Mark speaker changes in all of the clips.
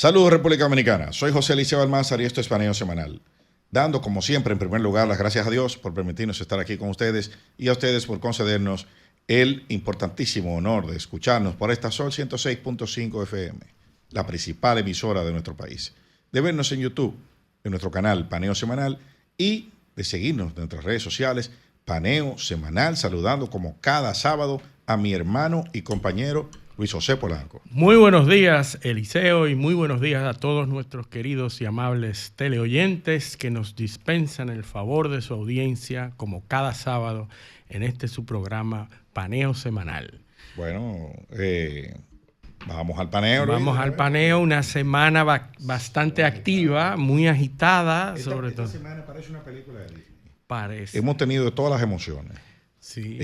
Speaker 1: Saludos República Dominicana, soy José Eliseo Almanzar y esto es Paneo Semanal. Dando como siempre en primer lugar las gracias a Dios por permitirnos estar aquí con ustedes y a ustedes por concedernos el importantísimo honor de escucharnos por esta Sol 106.5 FM, la principal emisora de nuestro país, de vernos en YouTube, en nuestro canal Paneo Semanal y de seguirnos en nuestras redes sociales Paneo Semanal, saludando como cada sábado a mi hermano y compañero Luis José Polanco.
Speaker 2: Muy buenos días, Eliseo, y muy buenos días a todos nuestros queridos y amables teleoyentes que nos dispensan el favor de su audiencia como cada sábado en este su programa Paneo Semanal.
Speaker 1: Bueno, vamos al paneo.
Speaker 2: Vamos al paneo, una semana bastante activa, muy agitada. Esta
Speaker 1: semana parece una película de Disney.
Speaker 2: Parece.
Speaker 1: Hemos tenido todas las emociones.
Speaker 2: Sí.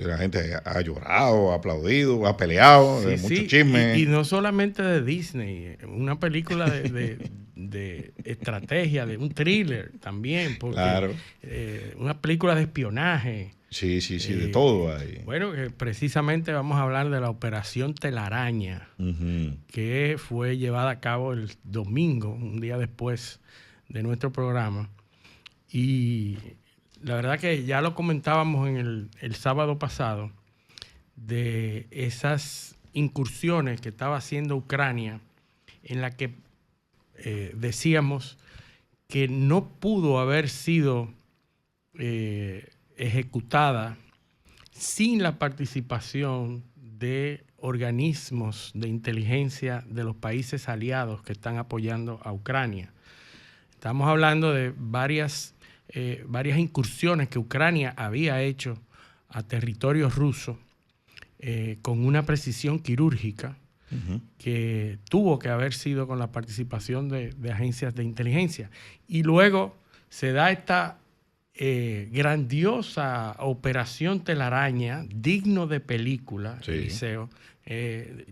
Speaker 1: La gente ha llorado, ha aplaudido, ha peleado,
Speaker 2: Sí,
Speaker 1: mucho
Speaker 2: sí.
Speaker 1: chisme.
Speaker 2: Y no solamente de Disney, una película de estrategia, de un thriller también, porque
Speaker 1: Claro.
Speaker 2: Una película de espionaje.
Speaker 1: Sí, de todo ahí.
Speaker 2: Bueno, que precisamente vamos a hablar de la Operación Telaraña, que fue llevada a cabo el domingo, un día después de nuestro programa. Y la verdad que ya lo comentábamos en el sábado pasado, de esas incursiones que estaba haciendo Ucrania, en la que decíamos que no pudo haber sido ejecutada sin la participación de organismos de inteligencia de los países aliados que están apoyando a Ucrania. Estamos hablando de varias incursiones que Ucrania había hecho a territorio ruso con una precisión quirúrgica que tuvo que haber sido con la participación de agencias de inteligencia. Y luego se da esta grandiosa Operación Telaraña, digno de película,
Speaker 1: sí.
Speaker 2: Eliseo.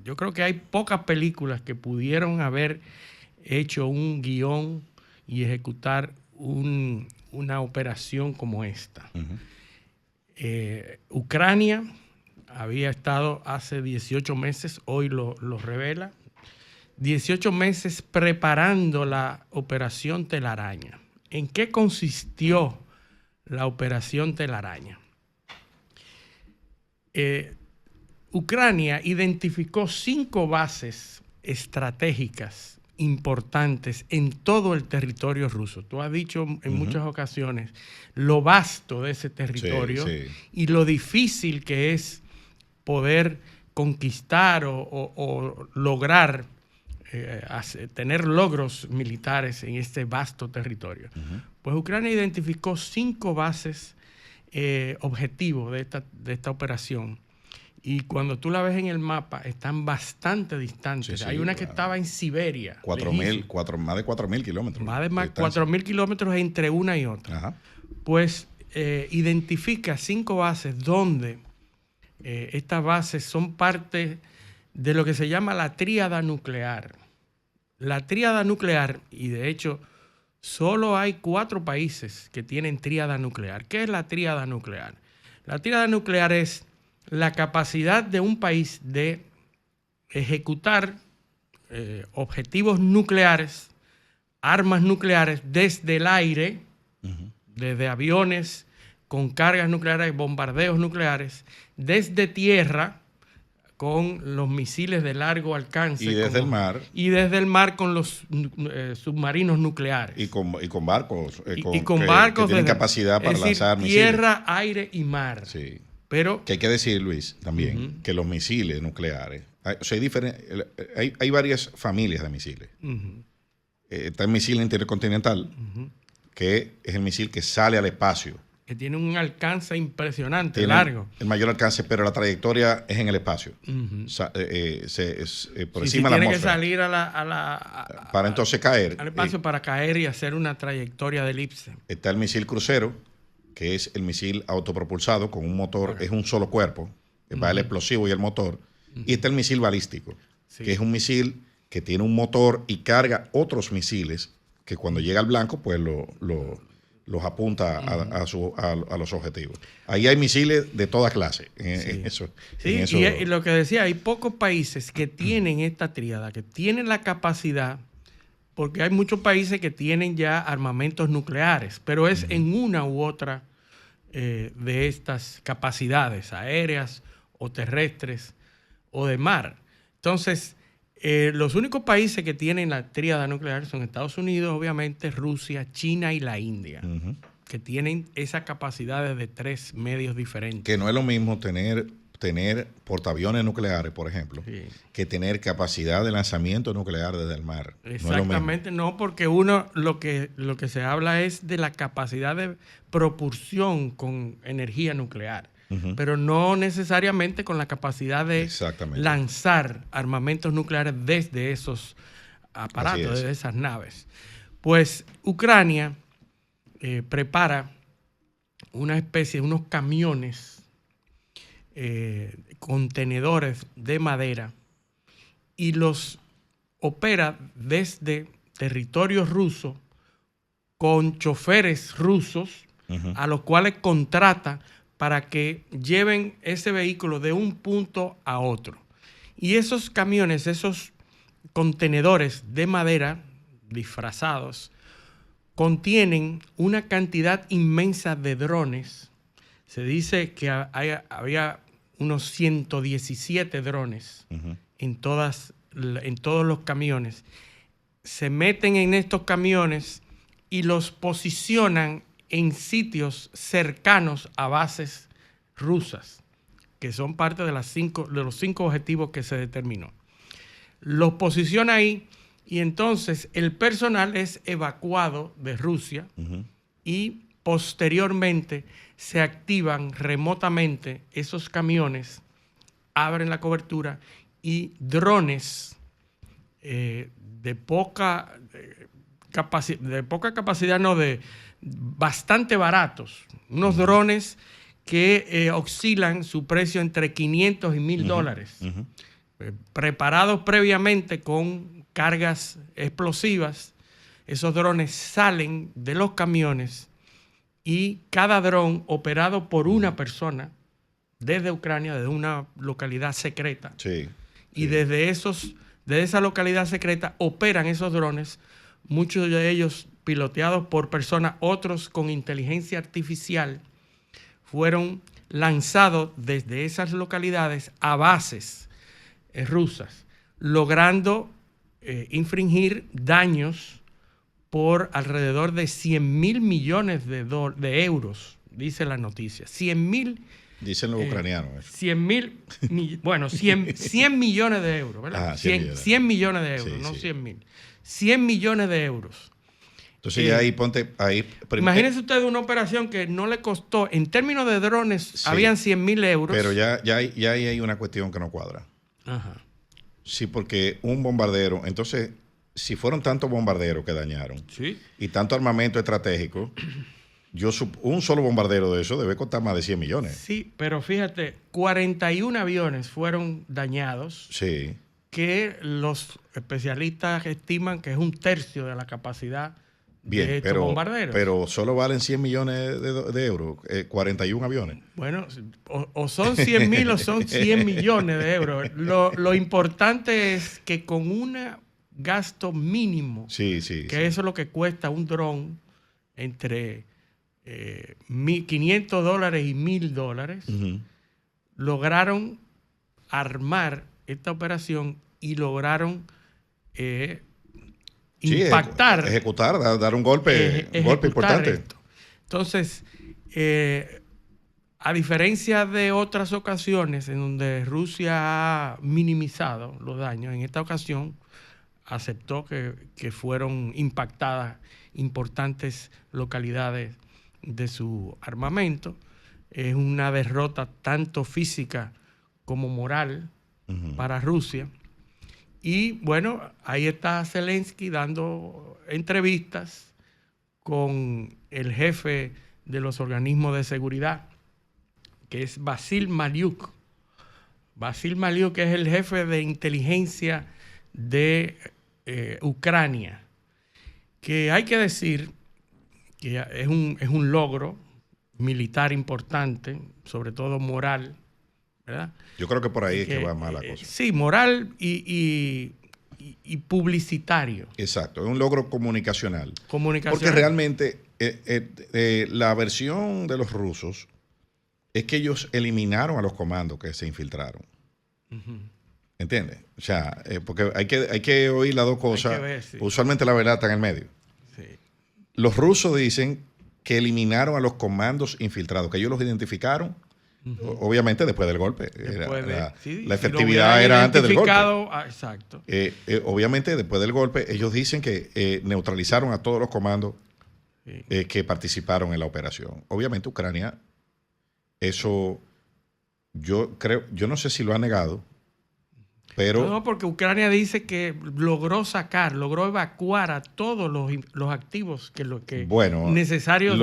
Speaker 2: Yo creo que hay pocas películas que pudieron haber hecho un guión y ejecutar una operación como esta. Ucrania había estado hace 18 meses, hoy lo revela, 18 meses preparando la Operación Telaraña. ¿En qué consistió la Operación Telaraña? Ucrania identificó 5 bases estratégicas importantes en todo el territorio ruso. Tú has dicho en muchas ocasiones lo vasto de ese territorio y lo difícil que es poder conquistar o lograr tener logros militares en este vasto territorio. Pues Ucrania identificó 5 bases objetivos de esta operación. Y cuando tú la ves en el mapa, están bastante distantes. Hay una que estaba en Siberia.
Speaker 1: Más de 4.000 kilómetros.
Speaker 2: Más de 4.000 kilómetros entre una y otra.
Speaker 1: Ajá.
Speaker 2: Pues identifica 5 bases donde estas bases son parte de lo que se llama la tríada nuclear. La tríada nuclear, y de hecho solo hay 4 países que tienen tríada nuclear. ¿Qué es la tríada nuclear? La tríada nuclear es la capacidad de un país de ejecutar objetivos nucleares, armas nucleares desde el aire, desde aviones con cargas nucleares, bombardeos nucleares, desde tierra con los misiles de largo alcance.
Speaker 1: Y desde el mar.
Speaker 2: Y desde el mar con los submarinos nucleares.
Speaker 1: Y con barcos.
Speaker 2: Con barcos
Speaker 1: que tienen capacidad para lanzar misiles.
Speaker 2: Tierra, aire y mar.
Speaker 1: Sí.
Speaker 2: Pero
Speaker 1: que hay que decir, Luis, también, que los misiles nucleares, hay varias familias de misiles. Está el misil intercontinental, que es el misil que sale al espacio.
Speaker 2: Que tiene un alcance impresionante, largo.
Speaker 1: El mayor alcance, pero la trayectoria es en el espacio. Por encima de la atmósfera.
Speaker 2: Tiene que salir
Speaker 1: para entonces caer.
Speaker 2: Al espacio para caer y hacer una trayectoria de elipse.
Speaker 1: Está el misil crucero, que es el misil autopropulsado con un motor, es un solo cuerpo, que va el explosivo y el motor. Y está el misil balístico, que es un misil que tiene un motor y carga otros misiles que cuando llega al blanco, pues lo los apunta a los objetivos. Ahí hay misiles de toda clase.
Speaker 2: Y lo que decía, hay pocos países que tienen esta tríada, que tienen la capacidad, porque hay muchos países que tienen ya armamentos nucleares, pero es en una u otra de estas capacidades aéreas o terrestres o de mar. Entonces, los únicos países que tienen la tríada nuclear son Estados Unidos, obviamente, Rusia, China y la India, que tienen esas capacidades de 3 medios diferentes.
Speaker 1: Que no es lo mismo tener portaaviones nucleares, por ejemplo, que tener capacidad de lanzamiento nuclear desde el mar.
Speaker 2: Exactamente, no, porque uno lo que se habla es de la capacidad de propulsión con energía nuclear. Pero no necesariamente con la capacidad de lanzar armamentos nucleares desde esos aparatos, desde esas naves. Pues Ucrania prepara una especie de unos camiones, contenedores de madera, y los opera desde territorio ruso con choferes rusos, a los cuales contrata para que lleven ese vehículo de un punto a otro. Y esos camiones, esos contenedores de madera disfrazados, contienen una cantidad inmensa de drones. Se dice que había unos 117 drones en todos los camiones. Se meten en estos camiones y los posicionan en sitios cercanos a bases rusas, que son parte de los 5 objetivos que se determinó. Los posiciona ahí y entonces el personal es evacuado de Rusia y posteriormente se activan remotamente esos camiones, abren la cobertura y drones de poca capacidad, no, de bastante baratos, unos drones que oscilan su precio entre 500 y $1,000, preparados previamente con cargas explosivas. Esos drones salen de los camiones y cada dron operado por una persona desde Ucrania, desde una localidad secreta. Y desde esa localidad secreta operan esos drones, muchos de ellos piloteados por personas, otros con inteligencia artificial, fueron lanzados desde esas localidades a bases rusas, logrando infringir daños por alrededor de 100.000 millones de euros, dice la noticia. 100.000.
Speaker 1: Dicen los ucranianos.
Speaker 2: 100 millones de euros, ¿verdad? 100 millones de euros, no 100.000. 100 millones de euros.
Speaker 1: Entonces ahí ponte...
Speaker 2: Imagínense ustedes una operación que no le costó, en términos de drones, habían 100.000 euros.
Speaker 1: Pero ya hay una cuestión que no cuadra. Sí, porque un bombardero... Entonces, si fueron tantos bombarderos que dañaron y tanto armamento estratégico, un solo bombardero de eso debe costar más de 100 millones.
Speaker 2: Sí, pero fíjate, 41 aviones fueron dañados. Que los especialistas estiman que es 1/3 de la capacidad de estos bombarderos.
Speaker 1: Pero solo valen 100 millones de euros, 41 aviones.
Speaker 2: Bueno, o son 100.000 o son 100 millones de euros. Lo importante es que con un gasto mínimo, que eso es lo que cuesta un dron, entre $500 y $1,000, lograron armar esta operación y lograron impactar.
Speaker 1: Ejecutar, dar un golpe importante.
Speaker 2: Esto. Entonces, a diferencia de otras ocasiones en donde Rusia ha minimizado los daños, en esta ocasión aceptó que fueron impactadas importantes localidades de su armamento. Es una derrota tanto física como moral para Rusia. Y bueno, ahí está Zelensky dando entrevistas con el jefe de los organismos de seguridad, que es Vasil Maliuk. Vasil Maliuk es el jefe de inteligencia de Ucrania, que hay que decir que es un logro militar importante, sobre todo moral, ¿verdad?
Speaker 1: Yo creo que por ahí es que va más la cosa.
Speaker 2: Sí, moral y publicitario.
Speaker 1: Exacto, es un logro comunicacional.
Speaker 2: Comunicacional.
Speaker 1: Porque realmente la versión de los rusos es que ellos eliminaron a los comandos que se infiltraron. ¿Entiendes? O sea, porque hay que oír las dos cosas.
Speaker 2: Ver, sí.
Speaker 1: Usualmente la verdad está en el medio.
Speaker 2: Sí.
Speaker 1: Los rusos dicen que eliminaron a los comandos infiltrados, que ellos los identificaron, obviamente después del golpe. La efectividad era antes del golpe.
Speaker 2: Exacto.
Speaker 1: Obviamente después del golpe, ellos dicen que neutralizaron a todos los comandos que participaron en la operación. Obviamente Ucrania, eso yo no sé si lo ha negado, pero...
Speaker 2: No, porque Ucrania dice que logró evacuar a todos los activos necesarios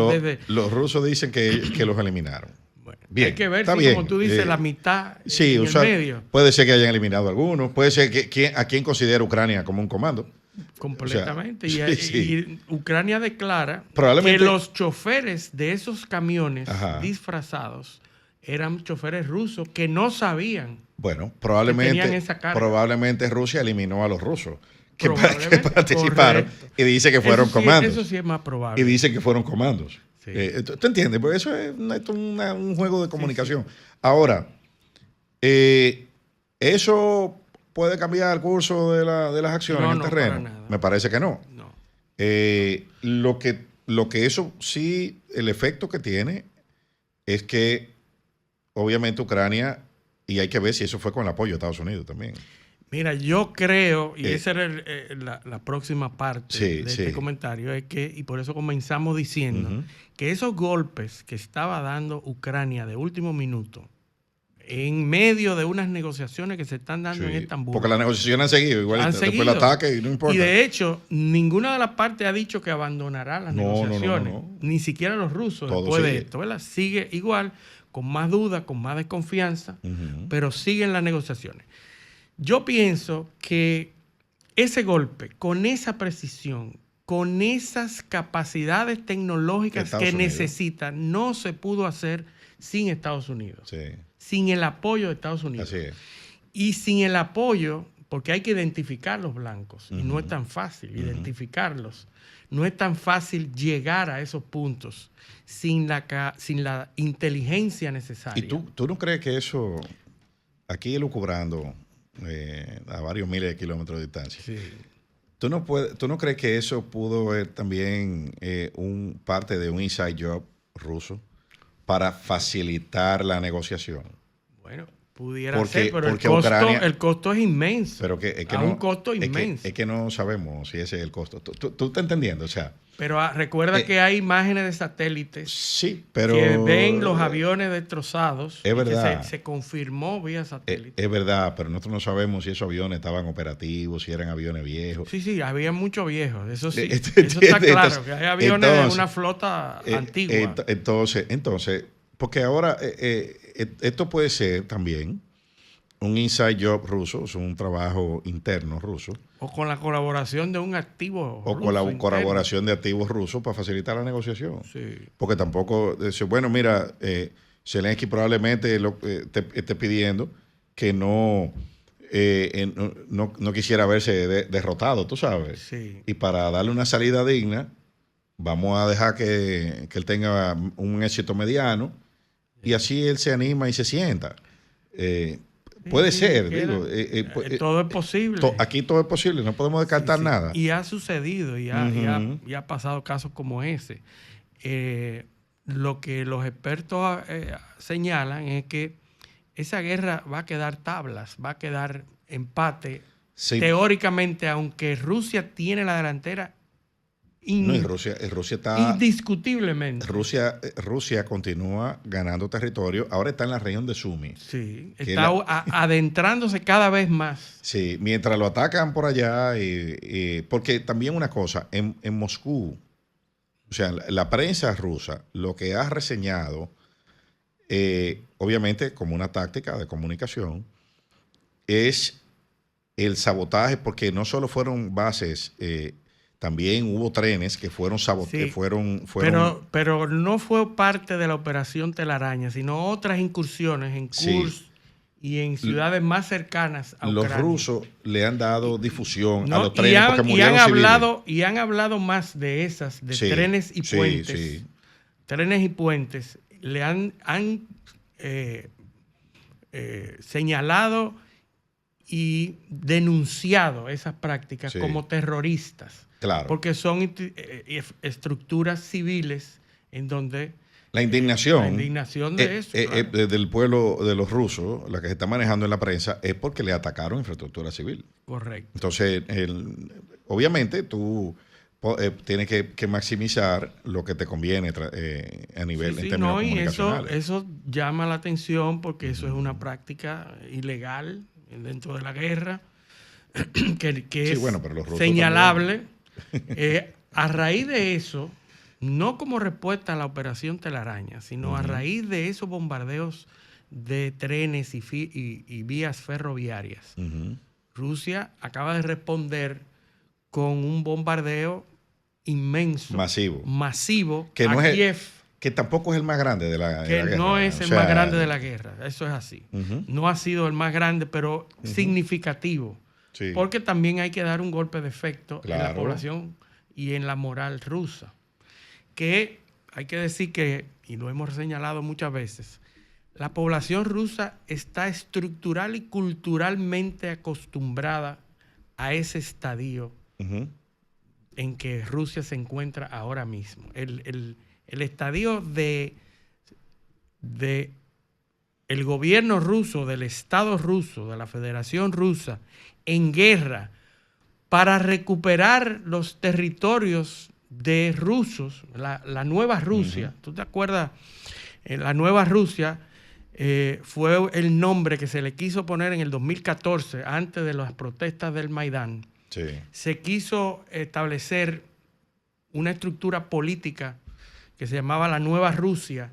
Speaker 1: los rusos dicen que los eliminaron.
Speaker 2: Bueno,
Speaker 1: bien,
Speaker 2: hay que ver
Speaker 1: está
Speaker 2: si,
Speaker 1: bien.
Speaker 2: Como tú dices, la mitad
Speaker 1: sí,
Speaker 2: en el medio.
Speaker 1: Puede ser que hayan eliminado algunos, puede ser que a quien considera Ucrania como un comando.
Speaker 2: Completamente.
Speaker 1: O sea,
Speaker 2: y Ucrania declara
Speaker 1: probablemente
Speaker 2: que los choferes de esos camiones disfrazados eran choferes rusos que no sabían.
Speaker 1: Bueno, probablemente Rusia eliminó a los rusos que participaron y dice que fueron comandos.
Speaker 2: Eso sí es más probable.
Speaker 1: Y dice que fueron comandos.
Speaker 2: Sí.
Speaker 1: ¿Tú entiendes? Porque eso es un juego de comunicación. Sí. Ahora, ¿eso puede cambiar el curso de las acciones en el terreno? Me parece que no. Lo que eso sí, el efecto que tiene es que obviamente Ucrania, y hay que ver si eso fue con el apoyo de Estados Unidos también.
Speaker 2: Mira, yo creo, y esa era la próxima parte de este comentario, es que, y por eso comenzamos diciendo, que esos golpes que estaba dando Ucrania de último minuto, en medio de unas negociaciones que se están dando en Estambul.
Speaker 1: Porque las negociaciones han seguido, igual después el ataque y no importa.
Speaker 2: Y de hecho, ninguna de las partes ha dicho que abandonará las negociaciones. No. Ni siquiera los rusos después de esto, ¿verdad? Sigue igual, con más duda, con más desconfianza, pero siguen las negociaciones. Yo pienso que ese golpe, con esa precisión, con esas capacidades tecnológicas que necesita, no se pudo hacer sin Estados Unidos.
Speaker 1: Sí.
Speaker 2: Sin el apoyo de Estados Unidos.
Speaker 1: Así es.
Speaker 2: Y sin el apoyo, porque hay que identificar los blancos, y no es tan fácil identificarlos. No es tan fácil llegar a esos puntos sin la inteligencia necesaria.
Speaker 1: ¿Y tú no crees que eso, aquí elucubrando a varios miles de kilómetros de distancia, ¿tú no crees que eso pudo ver también parte de un inside job ruso para facilitar la negociación?
Speaker 2: Bueno, pudiera ser, pero el costo es inmenso.
Speaker 1: Pero un costo inmenso. Es que no sabemos si ese es el costo. ¿Tú estás entendiendo? O sea,
Speaker 2: pero recuerda que hay imágenes de satélites que ven los aviones destrozados.
Speaker 1: Es verdad.
Speaker 2: Que se confirmó vía satélite.
Speaker 1: Es verdad, pero nosotros no sabemos si esos aviones estaban operativos, si eran aviones viejos.
Speaker 2: Sí, había muchos viejos. Eso sí. Eso está claro, que hay aviones de una flota antigua.
Speaker 1: Entonces, porque ahora esto puede ser también un inside job ruso, es un trabajo interno ruso.
Speaker 2: O con la colaboración de un activo
Speaker 1: ruso. O con la colaboración de activos rusos para facilitar la negociación.
Speaker 2: Sí.
Speaker 1: Porque tampoco, bueno, mira, Zelensky probablemente esté pidiendo que no quisiera verse derrotado, tú sabes.
Speaker 2: Sí.
Speaker 1: Y para darle una salida digna, vamos a dejar que él tenga un éxito mediano y así él se anima y se sienta. Puede ser, digo.
Speaker 2: Todo es posible.
Speaker 1: Aquí todo es posible, no podemos descartar nada.
Speaker 2: Y ha sucedido, y ha pasado casos como ese. Lo que los expertos señalan es que esa guerra va a quedar tablas, va a quedar empate. Sí. Teóricamente, aunque Rusia tiene la delantera,
Speaker 1: Rusia está
Speaker 2: indiscutiblemente.
Speaker 1: Rusia continúa ganando territorio. Ahora está en la región de Sumy.
Speaker 2: Sí, está adentrándose cada vez más.
Speaker 1: Sí, mientras lo atacan por allá. Porque también una cosa, en Moscú, o sea, la prensa rusa lo que ha reseñado, obviamente como una táctica de comunicación, es el sabotaje, porque no solo fueron bases también hubo trenes que fueron saboteados,
Speaker 2: sí, pero no fue parte de la operación Telaraña, sino otras incursiones en Kursk y en ciudades más cercanas a Ucrania.
Speaker 1: Los rusos le han dado difusión a los
Speaker 2: trenes
Speaker 1: porque murieron civiles.
Speaker 2: Y han hablado más de esas, de trenes y puentes.
Speaker 1: Sí.
Speaker 2: Trenes y puentes. Le han señalado y denunciado esas prácticas como terroristas.
Speaker 1: Claro.
Speaker 2: Porque son estructuras civiles en donde...
Speaker 1: La indignación
Speaker 2: de eso. Claro.
Speaker 1: Del pueblo de los rusos, la que se está manejando en la prensa, es porque le atacaron infraestructura civil.
Speaker 2: Correcto.
Speaker 1: Entonces, obviamente, tú tienes que maximizar lo que te conviene a nivel en términos comunicacionales.
Speaker 2: Y eso llama la atención porque eso es una práctica ilegal dentro de la guerra que es pero los rusos señalable. A raíz de eso, no como respuesta a la operación Telaraña, sino a raíz de esos bombardeos de trenes y vías ferroviarias, Rusia acaba de responder con un bombardeo inmenso, masivo
Speaker 1: que no
Speaker 2: a Kiev.
Speaker 1: Que tampoco es el más grande de la guerra.
Speaker 2: Que no es el más grande de la guerra, eso es así. No ha sido el más grande, pero significativo. Sí. Porque también hay que dar un golpe de efecto en la población y en la moral rusa. Que hay que decir que, y lo hemos señalado muchas veces, la población rusa está estructural y culturalmente acostumbrada a ese estadio en que Rusia se encuentra ahora mismo. El estadio de el gobierno ruso, del Estado ruso, de la Federación Rusa, en guerra para recuperar los territorios de rusos, la Nueva Rusia. ¿Tú te acuerdas? La Nueva Rusia fue el nombre que se le quiso poner en el 2014, antes de las protestas del Maidán.
Speaker 1: Sí.
Speaker 2: Se quiso establecer una estructura política que se llamaba la Nueva Rusia,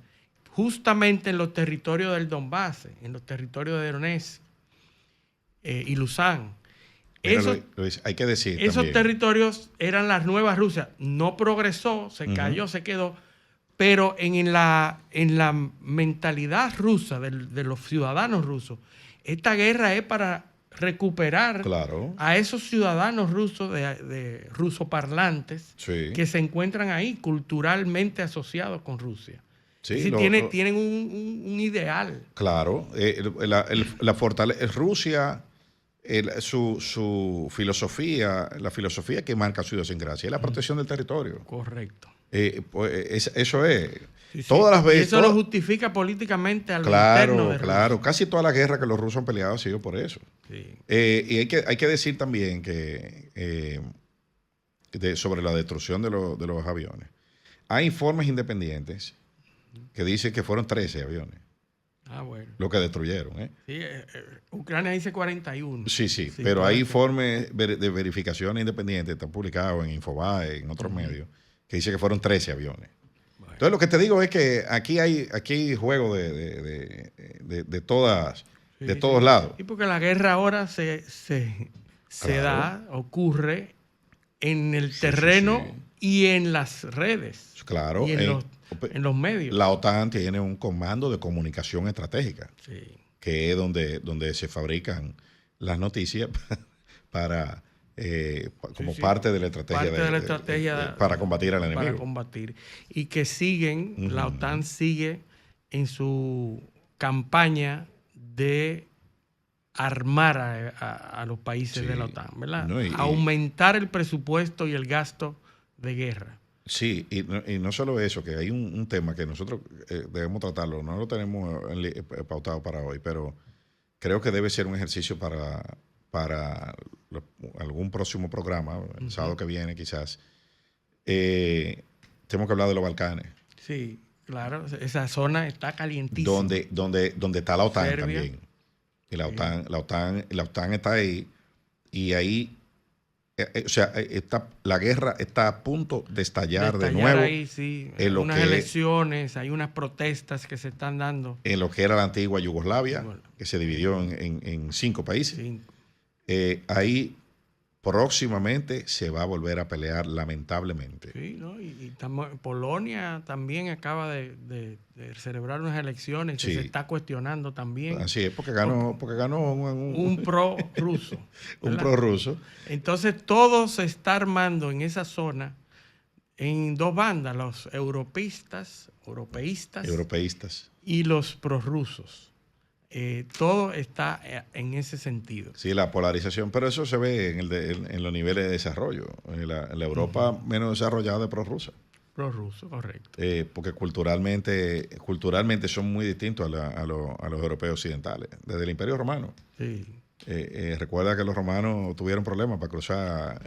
Speaker 2: justamente en los territorios del Donbass, en los territorios de Donetsk y Luzán.
Speaker 1: Luis, hay que decir
Speaker 2: esos
Speaker 1: también,
Speaker 2: territorios eran las Nuevas Rusia. No progresó, se cayó, se quedó, pero en la mentalidad rusa de los ciudadanos rusos, esta guerra es para recuperar a esos ciudadanos rusos de rusoparlantes que se encuentran ahí culturalmente asociados con Rusia. Sí, tienen un ideal.
Speaker 1: Claro, la fortaleza Rusia, su filosofía, la filosofía que marca su idiosincrasia es la protección del territorio.
Speaker 2: Correcto.
Speaker 1: Pues eso es.
Speaker 2: Sí,
Speaker 1: todas las veces.
Speaker 2: Y eso lo justifica políticamente a lo interno de Rusia.
Speaker 1: Claro, casi toda la guerra que los rusos han peleado ha sido por eso.
Speaker 2: Sí.
Speaker 1: Y hay que decir también que sobre la destrucción de los aviones. Hay informes independientes que dicen que fueron 13 aviones.
Speaker 2: Bueno.
Speaker 1: Lo que destruyeron.
Speaker 2: Sí, Ucrania dice 41.
Speaker 1: Sí, pero hay informes de verificaciones independientes, están publicados en Infobae, en otros medios, que dice que fueron 13 aviones. Bueno. Entonces lo que te digo es que aquí hay juego de todos lados.
Speaker 2: Y porque la guerra ahora se ocurre en el terreno y en las redes.
Speaker 1: Claro.
Speaker 2: Y en los medios.
Speaker 1: La OTAN tiene un comando de comunicación estratégica, que es donde se fabrican las noticias para parte de la estrategia, para combatir al enemigo.
Speaker 2: Para combatir. Y que siguen, la OTAN sigue en su campaña de armar a los países de la OTAN, ¿verdad? Aumentar el presupuesto y el gasto de guerra.
Speaker 1: Sí, y no solo eso, que hay un tema que nosotros debemos tratarlo, no lo tenemos pautado para hoy, pero creo que debe ser un ejercicio para algún próximo programa, el sábado que viene quizás. Tenemos que hablar de los Balcanes.
Speaker 2: Sí, claro, esa zona está calientísima.
Speaker 1: Donde está la OTAN
Speaker 2: Serbia.
Speaker 1: También. Y la OTAN está ahí, y ahí la guerra está a punto de estallar de nuevo.
Speaker 2: Ahí, sí. Hay unas elecciones, hay unas protestas que se están dando.
Speaker 1: En lo que era la antigua Yugoslavia, que se dividió en 5 países.
Speaker 2: 5.
Speaker 1: Ahí próximamente se va a volver a pelear, lamentablemente.
Speaker 2: Sí, ¿no? Polonia también acaba de celebrar unas elecciones que
Speaker 1: Sí.
Speaker 2: se está cuestionando también.
Speaker 1: Así es, porque ganó
Speaker 2: Un pro-ruso.
Speaker 1: un prorruso.
Speaker 2: Entonces todo se está armando en esa zona en dos bandas, los europeístas y los prorrusos. Todo está en ese sentido.
Speaker 1: Sí, la polarización, pero eso se ve en los niveles de desarrollo. En la Europa menos desarrollada de prorrusa.
Speaker 2: Prorruso, correcto.
Speaker 1: Porque culturalmente son muy distintos a los europeos occidentales, desde el Imperio Romano.
Speaker 2: Sí.
Speaker 1: Recuerda que los romanos tuvieron problemas para cruzar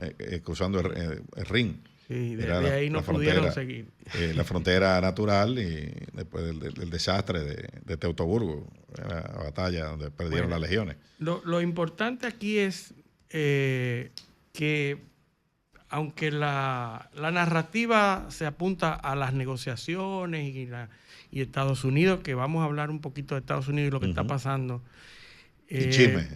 Speaker 1: cruzando el Rin.
Speaker 2: Sí, desde ahí no pudieron seguir.
Speaker 1: La frontera natural y después del desastre de Teutoburgo, la batalla donde perdieron las legiones.
Speaker 2: Lo importante aquí es que aunque la narrativa se apunta a las negociaciones y Estados Unidos, que vamos a hablar un poquito de Estados Unidos y lo que está pasando.
Speaker 1: Y chisme.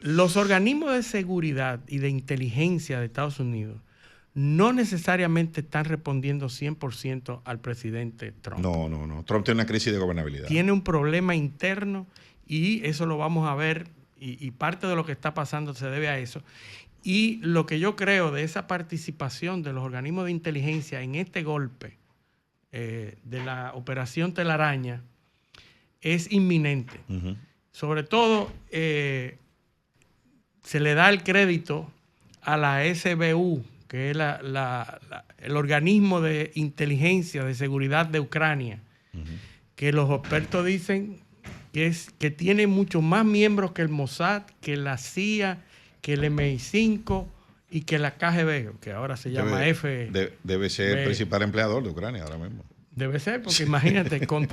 Speaker 2: Los organismos de seguridad y de inteligencia de Estados Unidos no necesariamente están respondiendo 100% al presidente Trump.
Speaker 1: No. Trump tiene una crisis de gobernabilidad.
Speaker 2: Tiene un problema interno y eso lo vamos a ver y parte de lo que está pasando se debe a eso. Y lo que yo creo de esa participación de los organismos de inteligencia en este golpe de la operación Telaraña es inminente.
Speaker 1: Uh-huh.
Speaker 2: Sobre todo, se le da el crédito a la SBU, que es el organismo de inteligencia de seguridad de Ucrania, uh-huh, que los expertos dicen que tiene muchos más miembros que el Mossad, que la CIA, que el MI5 y que la KGB, que ahora se llama
Speaker 1: debe ser el principal empleador de Ucrania ahora mismo.
Speaker 2: Debe ser, porque imagínate, con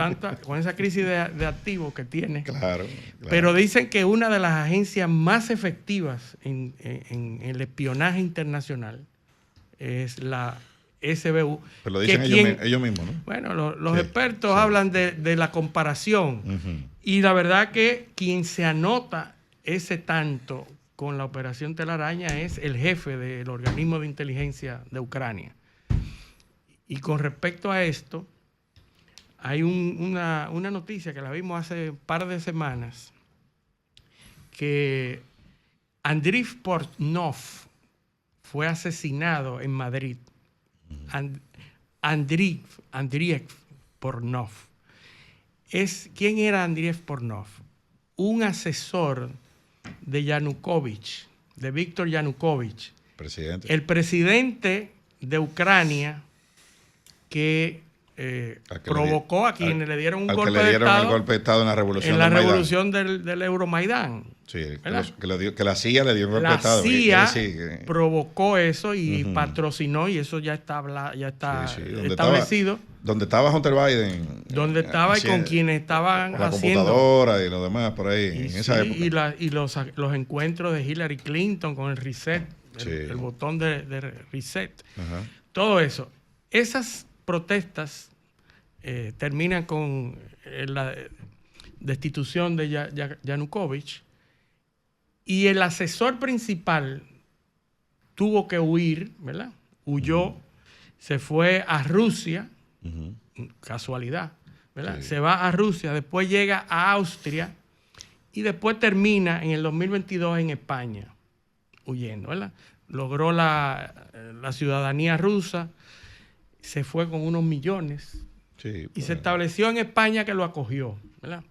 Speaker 2: esa crisis de activos que tiene.
Speaker 1: Claro.
Speaker 2: Pero dicen que una de las agencias más efectivas en el espionaje internacional es la SBU.
Speaker 1: Pero lo dicen ellos mismos, ¿no?
Speaker 2: Bueno, los expertos hablan de la comparación. Uh-huh. Y la verdad que quien se anota ese tanto con la operación Telaraña es el jefe del organismo de inteligencia de Ucrania. Y con respecto a esto, hay una noticia que la vimos hace un par de semanas, que Andriy Portnov fue asesinado en Madrid. Andriy Portnov. ¿Quién era Andriy Portnov? Un asesor de Yanukovych, de Víctor Yanukovych.
Speaker 1: Presidente.
Speaker 2: El presidente de Ucrania que provocó a quienes le dieron un golpe de Estado.
Speaker 1: El golpe de Estado en la revolución
Speaker 2: en la revolución del Euromaidán.
Speaker 1: Sí, que la CIA le dio un golpe de Estado.
Speaker 2: La CIA provocó eso y patrocinó, y eso ya está establecido.
Speaker 1: Donde estaba Hunter Biden.
Speaker 2: Donde estaba y con quienes estaban
Speaker 1: la
Speaker 2: haciendo.
Speaker 1: La computadora y lo demás por ahí, en esa época.
Speaker 2: Y los encuentros de Hillary Clinton con el reset, el botón de reset. Uh-huh. Todo eso. Esas protestas terminan con la destitución de Yanukovych, y el asesor principal tuvo que huir, ¿verdad? Huyó, se fue a Rusia, casualidad, ¿verdad? Sí. Se va a Rusia, después llega a Austria y después termina en el 2022 en España, huyendo, ¿verdad? Logró la ciudadanía rusa, se fue con unos millones y se estableció en España, que lo acogió, ¿verdad?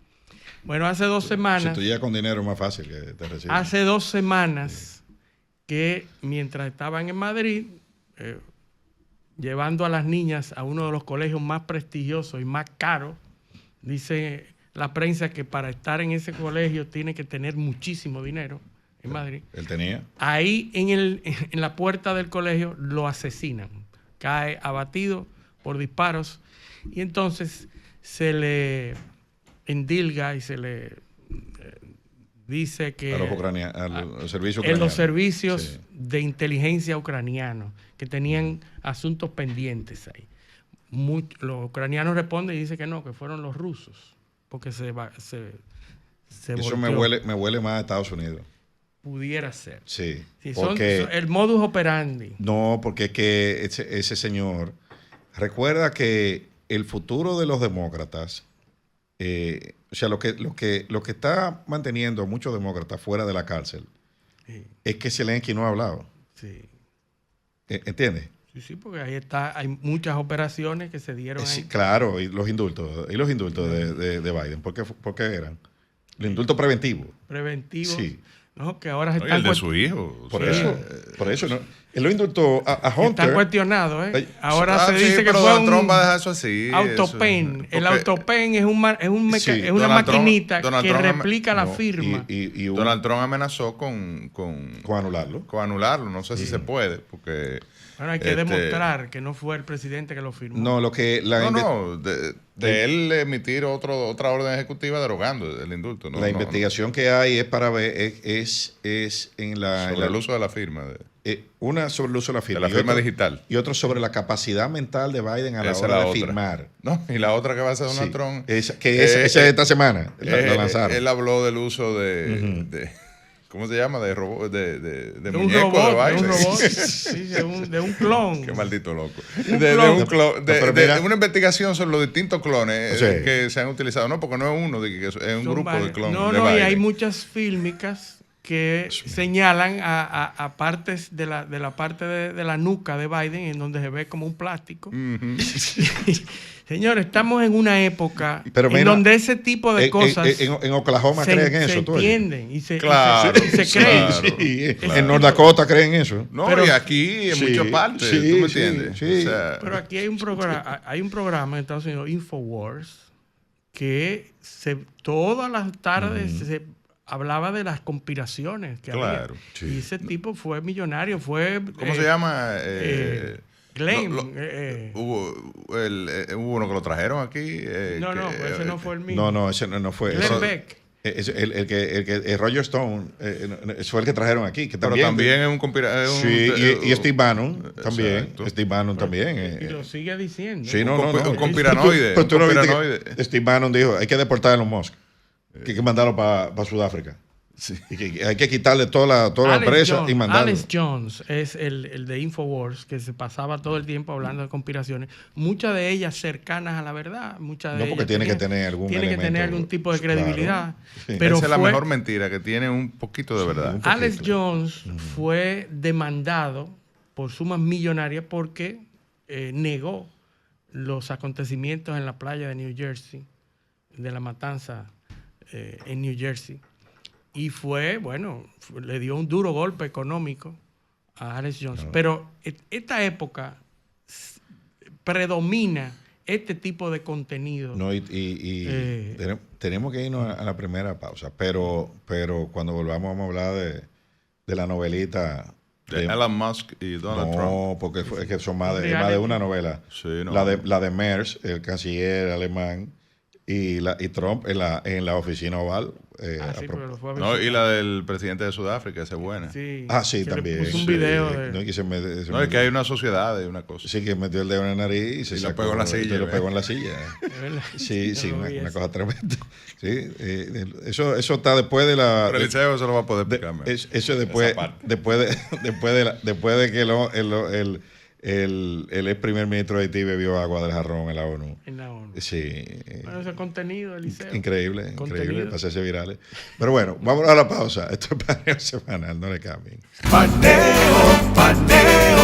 Speaker 2: Bueno, hace 2 semanas...
Speaker 1: Si tú llegas con dinero es más fácil que te reciban.
Speaker 2: Hace 2 semanas que mientras estaban en Madrid, llevando a las niñas a uno de los colegios más prestigiosos y más caros, dice la prensa que para estar en ese colegio tiene que tener muchísimo dinero en Madrid.
Speaker 1: ¿Él tenía?
Speaker 2: Ahí en la puerta del colegio lo asesinan. Cae abatido por disparos y entonces se le endilga y se le dice que
Speaker 1: a los servicios
Speaker 2: en los servicios de inteligencia ucranianos que tenían asuntos pendientes ahí. Los ucranianos responden y dicen que no, que fueron los rusos, porque se
Speaker 1: eso me huele más a Estados Unidos.
Speaker 2: pudiera ser.
Speaker 1: Sí.
Speaker 2: Sí,
Speaker 1: Porque,
Speaker 2: son el modus operandi.
Speaker 1: no, porque es que ese señor recuerda que el futuro de los demócratas, o sea, lo que está manteniendo a muchos demócratas fuera de la cárcel
Speaker 2: Sí,
Speaker 1: es que Zelensky no ha hablado.
Speaker 2: sí.
Speaker 1: ¿Entiendes?
Speaker 2: Sí, porque ahí hay muchas operaciones que se dieron
Speaker 1: Sí,
Speaker 2: ahí.
Speaker 1: claro, y los indultos de Biden, ¿por qué eran? Los indultos preventivos.
Speaker 2: Preventivos.
Speaker 1: Sí.
Speaker 2: ¿No? Que ahora se
Speaker 3: Oye, el de su hijo.
Speaker 1: Por
Speaker 3: o sea,
Speaker 1: eso, ¿no? Él lo indultó a Hunter.
Speaker 2: Están cuestionados, ¿eh?
Speaker 1: Ay,
Speaker 2: Ahora se
Speaker 3: sí,
Speaker 2: dice que
Speaker 3: pero
Speaker 2: fue
Speaker 3: Donald Trump
Speaker 2: un
Speaker 3: va a dejar eso así.
Speaker 2: autopen.
Speaker 3: Eso,
Speaker 2: El
Speaker 3: porque
Speaker 2: autopen es
Speaker 1: Sí,
Speaker 2: una
Speaker 3: Donald Trump-
Speaker 2: maquinita
Speaker 3: Donald
Speaker 2: que
Speaker 3: Trump
Speaker 2: replica la
Speaker 1: No,
Speaker 2: firma.
Speaker 1: y
Speaker 3: Donald Trump amenazó con
Speaker 1: anularlo.
Speaker 3: anularlo. No sé si se puede, porque...
Speaker 2: Bueno, hay que
Speaker 3: este,
Speaker 2: demostrar que no fue el presidente que lo firmó.
Speaker 1: No, lo que
Speaker 3: de él emitir otra orden ejecutiva derogando el indulto.
Speaker 1: la investigación que hay es para ver, es en
Speaker 3: sobre el uso de la firma.
Speaker 1: una sobre el uso de la firma.
Speaker 3: De la firma digital.
Speaker 1: Y otro sobre la capacidad mental de Biden a la
Speaker 3: Esa
Speaker 1: hora
Speaker 3: es la
Speaker 1: de
Speaker 3: otra.
Speaker 1: firmar.
Speaker 3: No, y la otra que va a hacer Donald
Speaker 1: Sí.
Speaker 3: Trump.
Speaker 1: Esa es esta semana. La lanzaron.
Speaker 3: Él habló del uso de ¿cómo se llama? De robot, de
Speaker 2: de un
Speaker 3: muñeco
Speaker 2: robot,
Speaker 3: de
Speaker 2: de
Speaker 3: baile.
Speaker 2: un robot, sí, de un clon.
Speaker 3: Qué maldito loco.
Speaker 2: Un
Speaker 3: De
Speaker 2: clon.
Speaker 3: un clon,
Speaker 1: Pero mira-
Speaker 3: de una investigación sobre los distintos clones
Speaker 1: Sí.
Speaker 3: Que se han utilizado. No, porque no es uno, es un
Speaker 2: Son
Speaker 3: grupo de
Speaker 2: varios.
Speaker 3: clones.
Speaker 2: No,
Speaker 3: de
Speaker 2: no, y
Speaker 3: Biden.
Speaker 2: hay muchas fílmicas que señalan a partes de la parte de la nuca de Biden en donde se ve como un plástico. Señores, estamos en una época
Speaker 1: Pero
Speaker 2: en
Speaker 1: mira,
Speaker 2: donde ese tipo de cosas
Speaker 1: en Oklahoma
Speaker 2: se,
Speaker 1: creen
Speaker 2: se
Speaker 1: eso. tú oyes.
Speaker 2: entienden y se
Speaker 3: Claro,
Speaker 2: creen.
Speaker 3: claro.
Speaker 1: Sí,
Speaker 3: Claro.
Speaker 1: en North Dakota creen eso.
Speaker 3: No,
Speaker 2: Pero-
Speaker 3: y aquí en
Speaker 1: Sí,
Speaker 3: muchas partes,
Speaker 1: sí,
Speaker 3: ¿tú me
Speaker 1: sí,
Speaker 3: entiendes?
Speaker 1: sí.
Speaker 3: O sea,
Speaker 2: Pero aquí hay un programa en Estados Unidos, Infowars, que todas las tardes se hablaba de las conspiraciones que
Speaker 3: Claro,
Speaker 2: había.
Speaker 1: sí.
Speaker 2: Y ese tipo fue millonario, fue...
Speaker 3: ¿cómo se llama?
Speaker 2: Glenn.
Speaker 3: Hubo uno que lo trajeron aquí.
Speaker 2: No, ese no fue el mismo.
Speaker 1: No, ese no fue.
Speaker 2: Glenn
Speaker 1: eso-
Speaker 2: Beck.
Speaker 1: el que Roger Stone fue el que trajeron aquí. Que
Speaker 3: Pero también es un conspirador.
Speaker 1: Sí, y Steve Bannon también.
Speaker 3: Exacto.
Speaker 1: Steve Bannon también.
Speaker 2: Y lo sigue diciendo.
Speaker 1: Sí, no.
Speaker 3: un conspiranoide.
Speaker 1: Pero tú no viste
Speaker 3: conspiranoide.
Speaker 1: que Steve Bannon dijo, hay que deportar a Elon Musk. Que hay que mandarlo para Sudáfrica.
Speaker 3: Sí.
Speaker 1: Y que hay que quitarle toda la empresa y mandarlo.
Speaker 2: Alex Jones es el de Infowars, que se pasaba todo el tiempo hablando de conspiraciones, muchas de ellas cercanas a la verdad, muchas de
Speaker 1: No, porque
Speaker 2: ellas
Speaker 1: tiene que tener algún
Speaker 2: tiene que
Speaker 1: elemento,
Speaker 2: tener algún tipo de
Speaker 1: claro.
Speaker 2: credibilidad.
Speaker 1: Sí.
Speaker 2: Pero
Speaker 3: Esa es la
Speaker 2: fue-
Speaker 3: mejor mentira, que tiene un poquito de verdad.
Speaker 1: un poquito.
Speaker 2: Alex Jones fue demandado por sumas millonarias porque negó los acontecimientos en la playa de New Jersey, de la matanza en New Jersey. Y le dio un duro golpe económico a Alex Jones.
Speaker 1: No.
Speaker 2: Pero esta época predomina este tipo de contenido.
Speaker 1: No, y tenemos que irnos a la primera pausa, pero cuando volvamos vamos a hablar de la novelita
Speaker 3: De Elon Musk y Donald Trump.
Speaker 1: No, porque es que son más de
Speaker 2: Reality.
Speaker 1: una novela.
Speaker 3: Sí, no.
Speaker 1: La de Merz, el canciller alemán, y Trump en la oficina oval.
Speaker 2: Sí, pero lo fue a
Speaker 3: No,
Speaker 2: visitar.
Speaker 3: y la del presidente de Sudáfrica, esa es buena.
Speaker 2: Sí,
Speaker 1: Sí,
Speaker 2: que le
Speaker 1: también.
Speaker 2: puso un
Speaker 1: Sí.
Speaker 2: video de...
Speaker 1: No, y que se mete-
Speaker 3: No, es que hay una sociedad, hay una cosa.
Speaker 1: Sí, que metió el dedo en la nariz y se
Speaker 3: Y lo
Speaker 1: sacó,
Speaker 3: pegó en la silla,
Speaker 1: y lo
Speaker 3: ¿ves?
Speaker 1: pegó en la silla.
Speaker 2: de verdad.
Speaker 1: Sí,
Speaker 2: Yo
Speaker 1: sí,
Speaker 2: no
Speaker 1: una
Speaker 2: vi eso.
Speaker 1: cosa tremenda. Sí, eso está después de la...
Speaker 3: Pero Eliseo eso lo va a poder explicarme.
Speaker 1: Eso después,
Speaker 3: Esa parte.
Speaker 1: después de que el ex primer ministro de Haití bebió agua del jarrón en la ONU.
Speaker 2: En la ONU.
Speaker 1: Sí.
Speaker 2: Bueno, ese contenido, Eliseo.
Speaker 1: Increíble,
Speaker 2: Contenido.
Speaker 1: para hacerse virales. Pero bueno, vamos a la pausa. Esto es Paneo Semanal, no le cambien.
Speaker 4: Paneo, paneo.